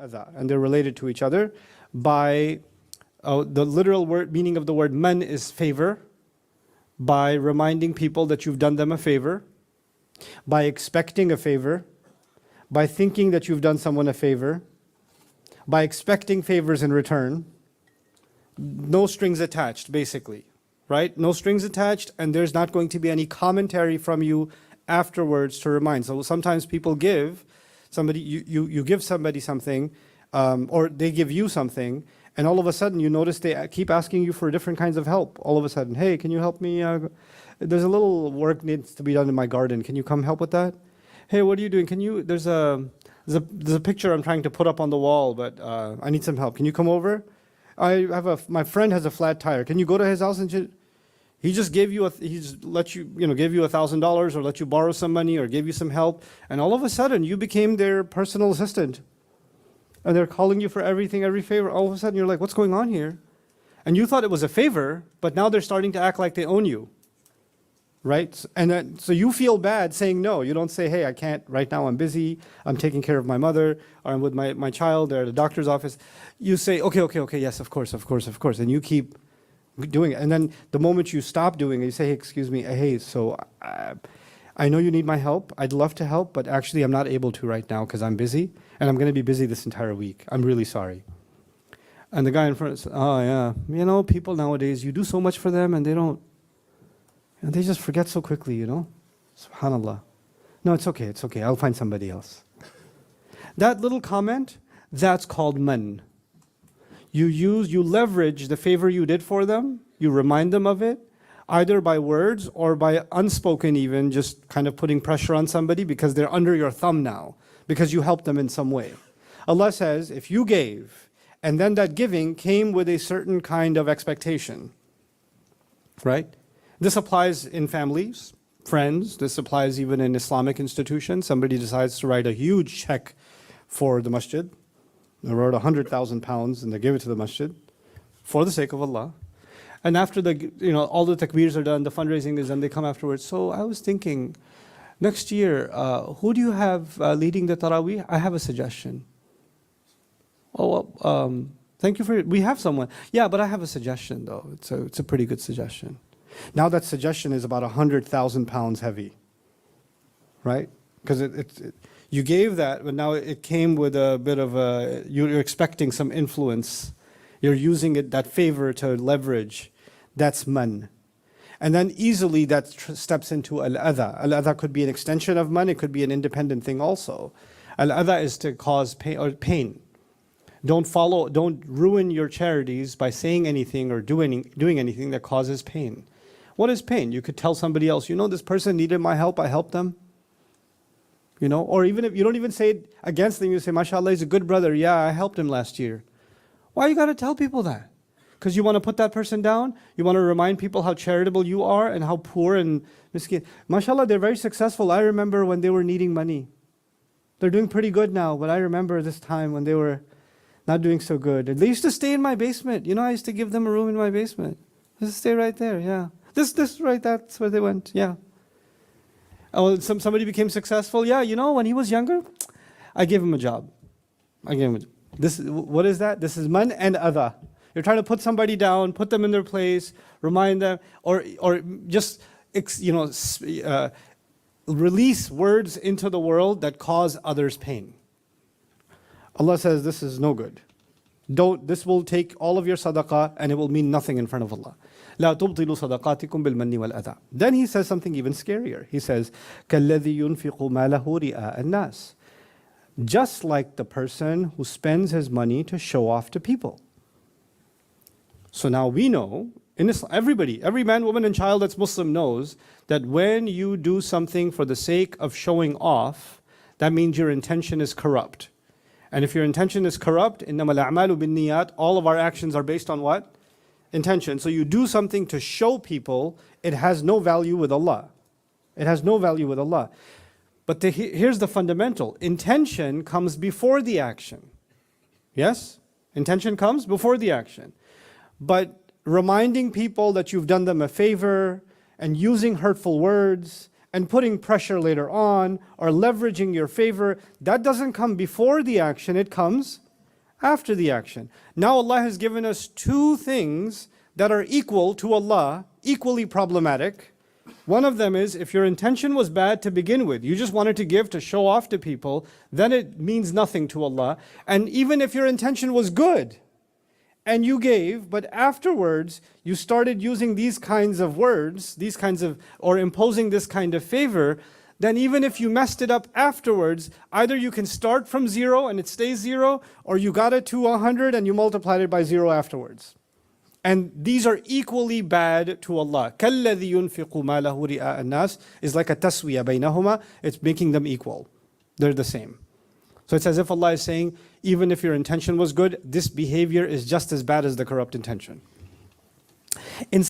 adha, and they're related to each other by the literal word meaning of the word man is favor, by reminding people that you've done them a favor, by expecting a favor, by thinking that you've done someone a favor, by expecting favors in return. No strings attached, basically, right? No strings attached, and there's not going to be any commentary from you afterwards to remind. So sometimes people give somebody, you give somebody something, or they give you something, and all of a sudden you notice they keep asking you for different kinds of help. All of a sudden, hey, can you help me? There's a little work needs to be done in my garden. Can you come help with that? Hey, what are you doing? Can you, there's a picture I'm trying to put up on the wall, but I need some help. Can you come over? My friend has a flat tire. Can you go to his house and he just gave you he just let you, gave you $1,000 or let you borrow some money or gave you some help, and all of a sudden you became their personal assistant. And they're calling you for everything, every favor. All of a sudden you're like, what's going on here? And you thought it was a favor, but now they're starting to act like they own you. Right? And then, so you feel bad saying no. You don't say, hey, I can't, right now I'm busy, I'm taking care of my mother, or I'm with my child, they're at the doctor's office. You say, okay, yes, of course. And you keep doing it. And then the moment you stop doing it, you say, hey, excuse me, hey, so I know you need my help. I'd love to help, but actually I'm not able to right now because I'm busy, and I'm going to be busy this entire week. I'm really sorry. And the guy in front says, oh yeah, people nowadays, you do so much for them and they don't, and they just forget so quickly, Subhanallah. No, it's okay, I'll find somebody else. That little comment, that's called man. You leverage the favor you did for them, you remind them of it, either by words or by unspoken even, just kind of putting pressure on somebody because they're under your thumb now, because you helped them in some way. Allah says, if you gave, and then that giving came with a certain kind of expectation, right? This applies in families, friends, this applies even in Islamic institutions. Somebody decides to write a huge check for the masjid. They wrote 100,000 pounds and they give it to the masjid for the sake of Allah. And after all the takbeers are done, the fundraising is done, they come afterwards. So I was thinking, next year, who do you have leading the Taraweeh? I have a suggestion. Oh, well, thank you for it. We have someone. Yeah, but I have a suggestion though. It's a pretty good suggestion. Now that suggestion is about 100,000 pounds heavy, right? Because you gave that, but now it came with a bit of you're expecting some influence. You're using that favor to leverage. That's man. And then easily that steps into al-adha. Al-adha could be an extension of man, it could be an independent thing also. Al-adha is to cause pain. Don't ruin your charities by saying anything or doing anything that causes pain. What is pain? You could tell somebody else, this person needed my help, I helped them. Or even if you don't even say it against them, you say, mashallah, he's a good brother, yeah, I helped him last year. Why you got to tell people that? Because you want to put that person down? You want to remind people how charitable you are and how poor and miskin. Mashallah, they're very successful. I remember when they were needing money. They're doing pretty good now, but I remember this time when they were not doing so good. And they used to stay in my basement. I used to give them a room in my basement. They used to stay right there, yeah. This right, that's where they went, yeah. Oh, somebody became successful. Yeah, when he was younger, I gave him a job. What is that? This is man and adha. You're trying to put somebody down, put them in their place, remind them, or just release words into the world that cause others pain. Allah says this is no good. This will take all of your sadaqah and it will mean nothing in front of Allah. لا تبطلوا صدقاتكم بالمن والأذى. Then he says something even scarier. He says, كالذي ينفق ماله رئاء الناس. Just like the person who spends his money to show off to people. So now we know, in Islam, every man, woman, and child that's Muslim knows that when you do something for the sake of showing off, that means your intention is corrupt. And if your intention is corrupt, إِنَّمَا الْأَعْمَالُ بِالنِّيَّاتِ, all of our actions are based on what? Intention. So you do something to show people, it has no value with Allah. It has no value with Allah. But here's the fundamental. Intention comes before the action. Yes? Intention comes before the action. But reminding people that you've done them a favor and using hurtful words and putting pressure later on or leveraging your favor, that doesn't come before the action, it comes after the action. Now Allah has given us two things that are equal to Allah, equally problematic. One of them is if your intention was bad to begin with, you just wanted to give to show off to people, then it means nothing to Allah. And even if your intention was good and you gave, but afterwards you started using these kinds of words, or imposing this kind of favor, then even if you messed it up afterwards, either you can start from 0 and it stays 0, or you got it to 100 and you multiplied it by 0 afterwards. And these are equally bad to Allah. كَالَّذِي يُنْفِقُ مَالَهُ رِئَاءَ النَّاسِ is like a taswiya baynahuma. It's making them equal. They're the same. So it's as if Allah is saying, even if your intention was good, this behavior is just as bad as the corrupt intention. In